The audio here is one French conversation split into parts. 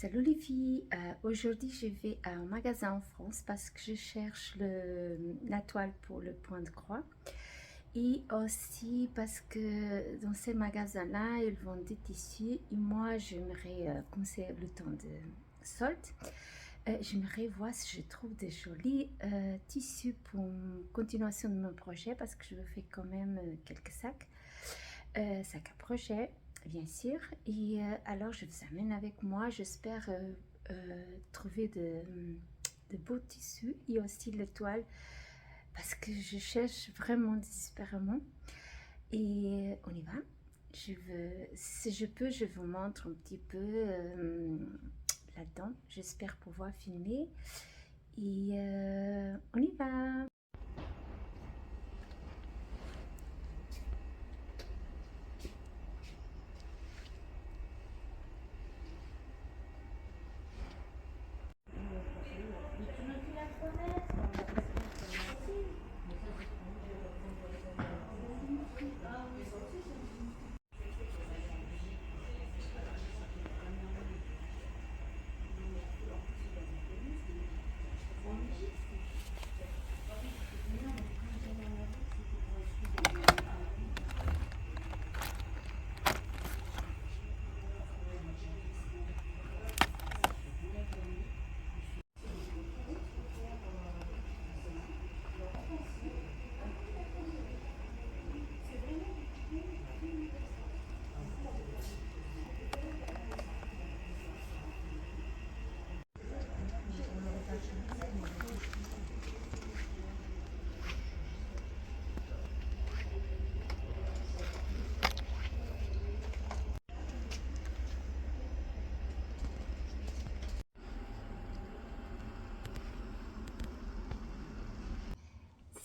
Salut les filles, aujourd'hui je vais à un magasin en France parce que je cherche la toile pour le point de croix et aussi parce que dans ces magasins-là ils vendent des tissus et moi j'aimerais, comme c'est le temps de solde, j'aimerais voir si je trouve des jolis tissus pour une continuation de mon projet parce que je veux faire quand même quelques sacs à projet bien sûr. Et alors je vous amène avec moi, j'espère trouver de beaux tissus et aussi les toiles parce que je cherche vraiment désespérément. Et on y va. Si je peux, je vous montre un petit peu là-dedans. J'espère pouvoir filmer. Et on y va.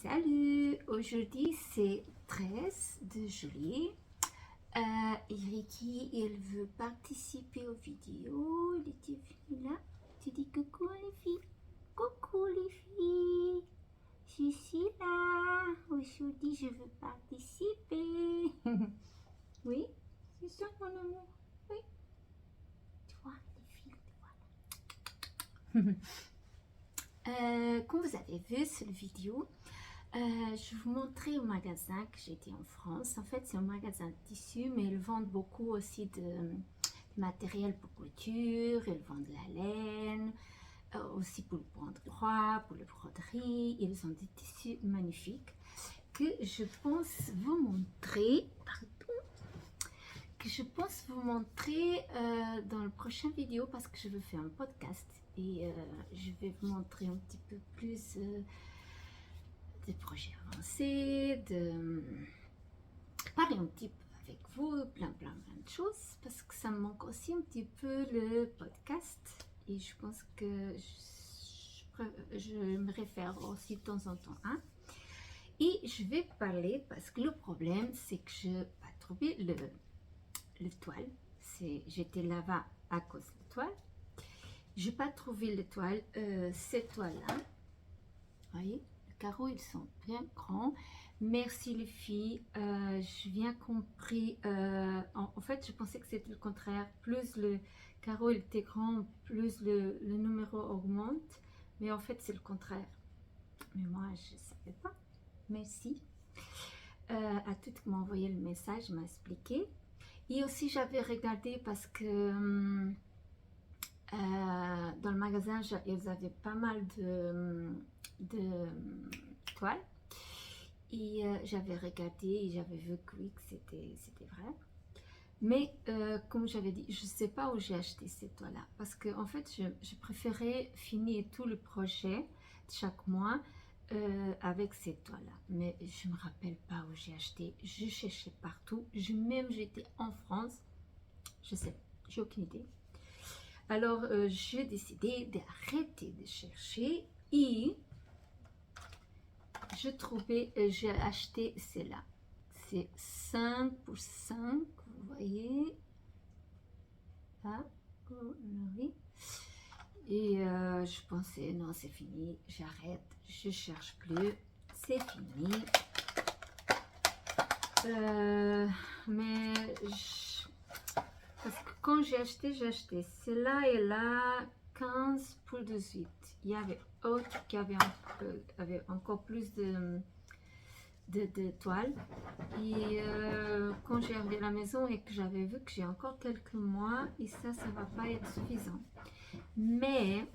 Salut, aujourd'hui c'est 13 de juillet. Ricky, il veut participer aux vidéos. Il était venu là. Tu dis coucou les filles. Coucou les filles. Je suis là. Aujourd'hui, je veux participer. Oui, c'est ça mon amour. Oui. Tu vois, les filles, tu vois. Comme vous avez vu sur la vidéo, je vous montrais au magasin que j'étais en France. En fait, c'est un magasin de tissus, mais ils vendent beaucoup aussi de matériel pour couture. Ils vendent la laine, aussi pour le point de croix, pour le broderie. Ils ont des tissus magnifiques que je pense vous montrer. Pardon, que je pense vous montrer dans la prochaine vidéo parce que je veux faire un podcast et je vais vous montrer un petit peu plus des projets avancés, de parler un petit peu avec vous, plein de choses, parce que ça me manque aussi un petit peu le podcast et je pense que je me réfère aussi de temps en temps. Hein? Et je vais parler parce que le problème, c'est que je n'ai pas trouvé le toile. J'étais là-bas à cause de la toile. Je n'ai pas trouvé le toile, cette toile-là. Vous voyez? Carreaux, ils sont bien grands. Merci les filles, je viens compris. En fait, je pensais que c'était le contraire. Plus le carreau était grand, plus le numéro augmente. Mais en fait, c'est le contraire. Mais moi, je ne savais pas. Merci à toutes qui m'ont envoyé le message, m'a expliqué. Et aussi, j'avais regardé parce que dans le magasin, ils avaient pas mal de toiles. Et j'avais regardé et j'avais vu que oui, que c'était vrai. Mais comme j'avais dit, je ne sais pas où j'ai acheté ces toiles-là. Parce que en fait, je préférais finir tout le projet de chaque mois avec ces toiles-là. Mais je ne me rappelle pas où j'ai acheté. Je cherchais partout. Même j'étais en France. Je sais, j'ai aucune idée. Alors, j'ai décidé d'arrêter de chercher et j'ai acheté celle-là. C'est 5 pour 5, vous voyez. Ah, oui. Et je pensais, non, c'est fini, j'arrête, je cherche plus, c'est fini. Mais parce que quand j'ai acheté celle-là et là 15 pour 18. Il y avait autre qui avait, avait encore plus de toile. Et quand j'ai arrivé à la maison et que j'avais vu que j'ai encore quelques mois, et ça va pas être suffisant. Mais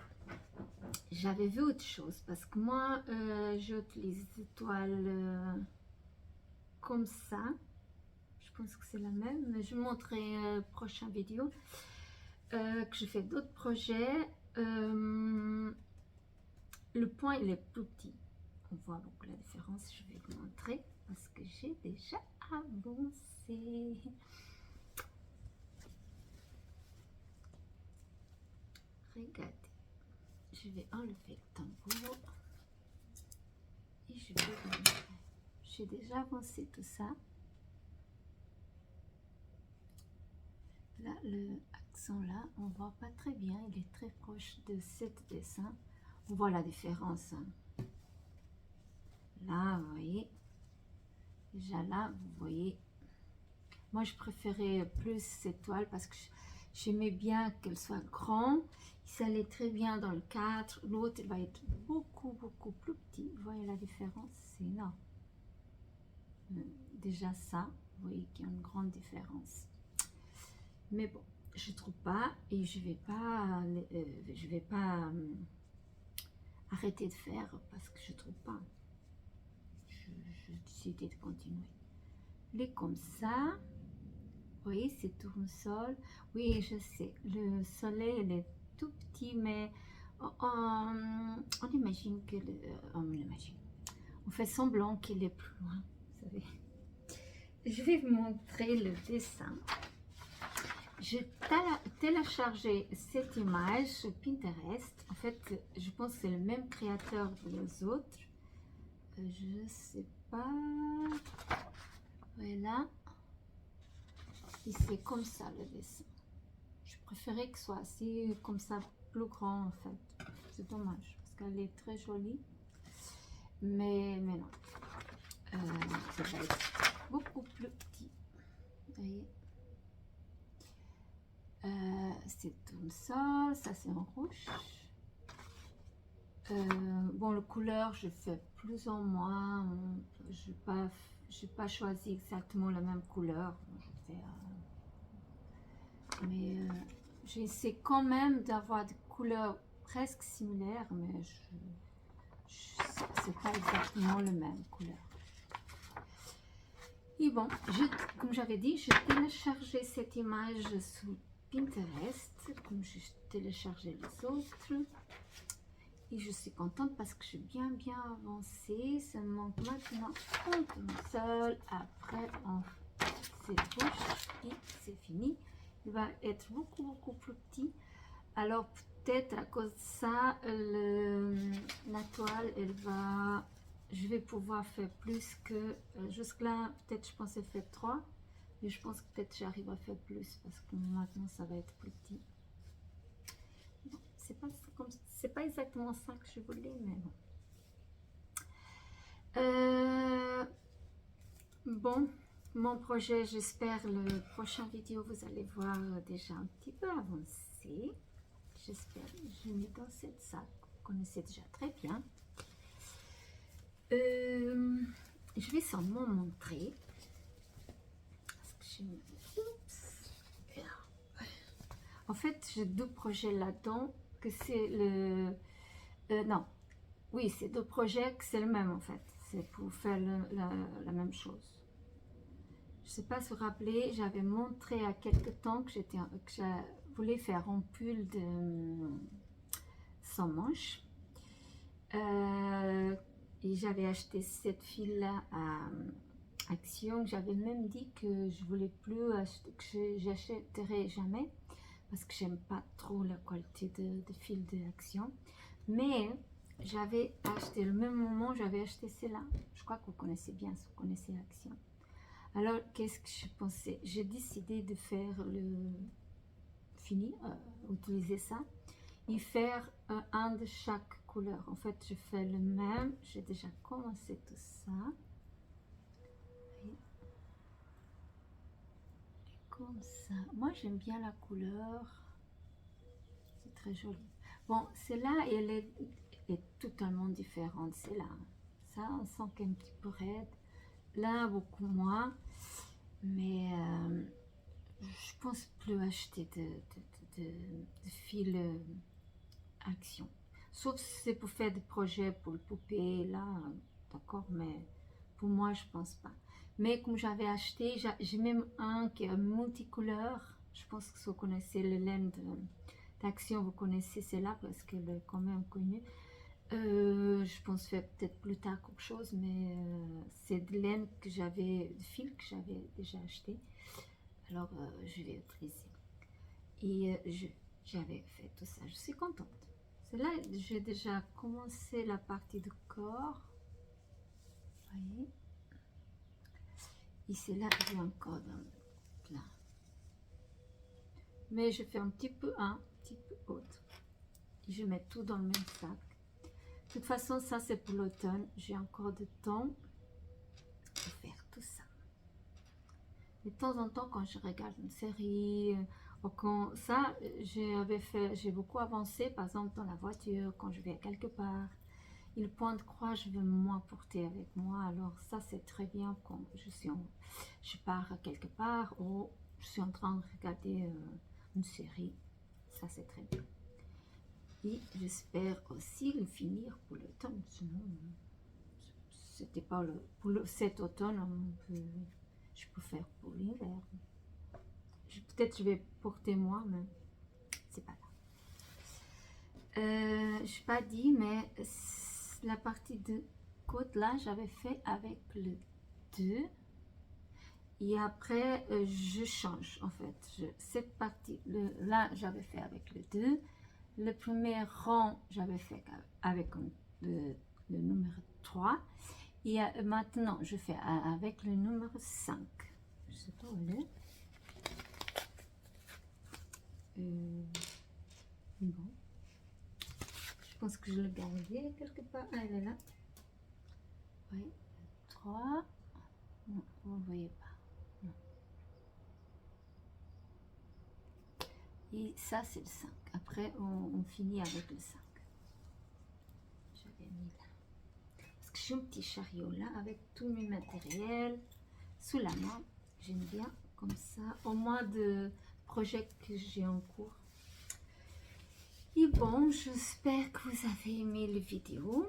j'avais vu autre chose parce que moi j'utilise des toiles comme ça. Je pense que c'est la même, mais je vous montrerai prochaine vidéo que je fais d'autres projets. Le point il est plus petit. On voit beaucoup la différence. Je vais vous montrer parce que j'ai déjà avancé. Regardez, je vais enlever le tambour et je vais vous montrer. J'ai déjà avancé tout ça. Là, le accent là, on voit pas très bien. Il est très proche de cet dessin. On voit la différence. Là, vous voyez. Déjà là, vous voyez. Moi, je préférais plus cette toile parce que j'aimais bien qu'elle soit grande. Ça allait très bien dans le cadre. L'autre, il va être beaucoup plus petit. Vous voyez la différence? C'est énorme. Déjà ça, vous voyez qu'il y a une grande différence. Mais bon, je trouve pas et je vais pas arrêter de faire parce que je trouve pas. Je décidé de continuer. Les comme ça. Oui, c'est tournesol. Oui, je sais. Le soleil, il est tout petit, mais on imagine que on fait semblant qu'il est plus loin. Vous savez. Je vais vous montrer le dessin. J'ai téléchargé cette image sur Pinterest. En fait, je pense que c'est le même créateur que les autres. Je sais pas. Voilà. Et c'est comme ça le dessin. Je préférais que ce soit assez comme ça, plus grand en fait. C'est dommage parce qu'elle est très jolie. Mais non. Ça va être beaucoup plus petit. Vous voyez. C'est tout ça, ça c'est en rouge. Bon, le couleur, je fais plus ou moins. Je n'ai pas choisi exactement la même couleur. Mais j'essaie quand même d'avoir des couleurs presque similaires, mais c'est pas exactement la même couleur. Et bon, comme j'avais dit, j'ai téléchargé cette image sur Pinterest, comme j'ai téléchargé les autres. Et je suis contente parce que j'ai bien avancé. Ça me manque maintenant un tournesol. Après, c'est rouge et c'est fini. Il va être beaucoup plus petit. Alors peut-être à cause de ça, la toile, je vais pouvoir faire plus que jusque là. Peut-être je pensais faire 3, mais je pense que peut-être j'arrive à faire plus parce que maintenant ça va être plus petit. Bon, c'est pas exactement ça que je voulais, mais bon. Bon, mon projet, j'espère le prochain vidéo vous allez voir déjà un petit peu avancé. J'espère. Je mets dans cette sac, vous connaissez déjà très bien. Je vais seulement montrer. En fait, j'ai deux projets là-dedans, que c'est le... non, oui, c'est deux projets que c'est le même en fait. C'est pour faire la même chose. Je ne sais pas si vous vous rappelez, j'avais montré à quelque temps que je voulais faire un pull de sans manches. Et j'avais acheté cette fille-là à Action. J'avais même dit que je voulais plus acheter, que j'achèterai jamais parce que j'aime pas trop la qualité de fil d'Action. Mais j'avais acheté, le même moment, j'avais acheté celle-là. Je crois que vous connaissez bien, si vous connaissez Action. Alors, qu'est-ce que je pensais? J'ai décidé de faire utiliser ça et faire un de chaque couleur. En fait, je fais le même. J'ai déjà commencé tout ça. Et comme ça. Moi, j'aime bien la couleur. C'est très joli. Bon, celle-là, est totalement différente. C'est là. Ça, on sent qu'elle est un petit peu raide. Là, beaucoup moins. Mais je pense plus acheter de fil action. Sauf si c'est pour faire des projets pour le poupée, là, d'accord, mais pour moi, je pense pas. Mais comme j'avais acheté, j'ai même un qui est multicouleur. Je pense que si vous connaissez le laine d'Action, vous connaissez celle-là parce qu'elle est quand même connue. Je pense faire peut-être plus tard quelque chose, mais c'est de laine que j'avais, de fil que j'avais déjà acheté. Alors, je vais utiliser. Et j'avais fait tout ça. Je suis contente. Là, j'ai déjà commencé la partie du corps. Vous voyez. Et c'est là que j'ai encore dans le plein. Mais je fais un petit peu autre. Et je mets tout dans le même sac. De toute façon, ça c'est pour l'automne. J'ai encore du temps pour faire tout ça. De temps en temps, quand je regarde une série, ou quand ça, j'ai beaucoup avancé, par exemple dans la voiture, quand je vais quelque part. Et le point de croix, je veux moins porter avec moi. Alors ça, c'est très bien quand je pars quelque part ou je suis en train de regarder une série. Ça, c'est très bien. Et j'espère aussi le finir pour l'automne. Sinon, c'était pas cet automne, je peux faire pour l'hiver. Peut-être je vais porter moi, mais c'est pas là. Je n'ai pas dit, mais la partie de côte là, j'avais fait avec le 2. Et après, je change en fait. Cette partie, là, j'avais fait avec le 2. Le premier rang, j'avais fait avec le numéro 3. Et maintenant, je fais avec le numéro 5. Je sais pas où elle est. Bon. Je pense que je l'ai gardée quelque part. Ah, elle est là. Oui, 3. Non, vous ne voyez pas. Non. Et ça, c'est le 5. Après, on finit avec le 5. J'avais mis là. Parce que j'ai un petit chariot là, avec tout mes matériels sous la main. J'aime bien comme ça, au moins de projets que j'ai en cours. Et bon, j'espère que vous avez aimé la vidéo.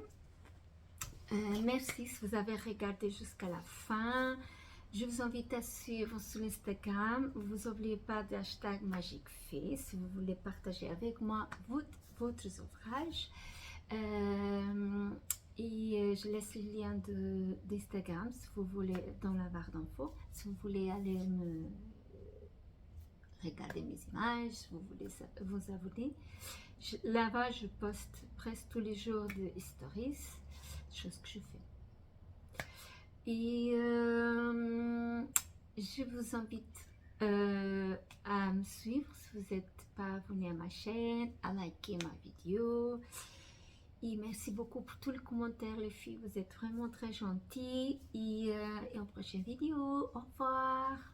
Merci si vous avez regardé jusqu'à la fin. Je vous invite à suivre sur Instagram. Vous n'oubliez pas de hashtag MagicFée si vous voulez partager avec moi votre ouvrage. Je laisse le lien d'Instagram si vous voulez dans la barre d'infos. Si vous voulez aller me regarder mes images, si vous voulez vous abonner. Là-bas, je poste presque tous les jours de stories, chose que je fais. Et je vous invite à me suivre si vous n'êtes pas abonné à ma chaîne, à liker ma vidéo. Et merci beaucoup pour tous les commentaires, les filles. Vous êtes vraiment très gentilles. Et en prochaine vidéo, au revoir.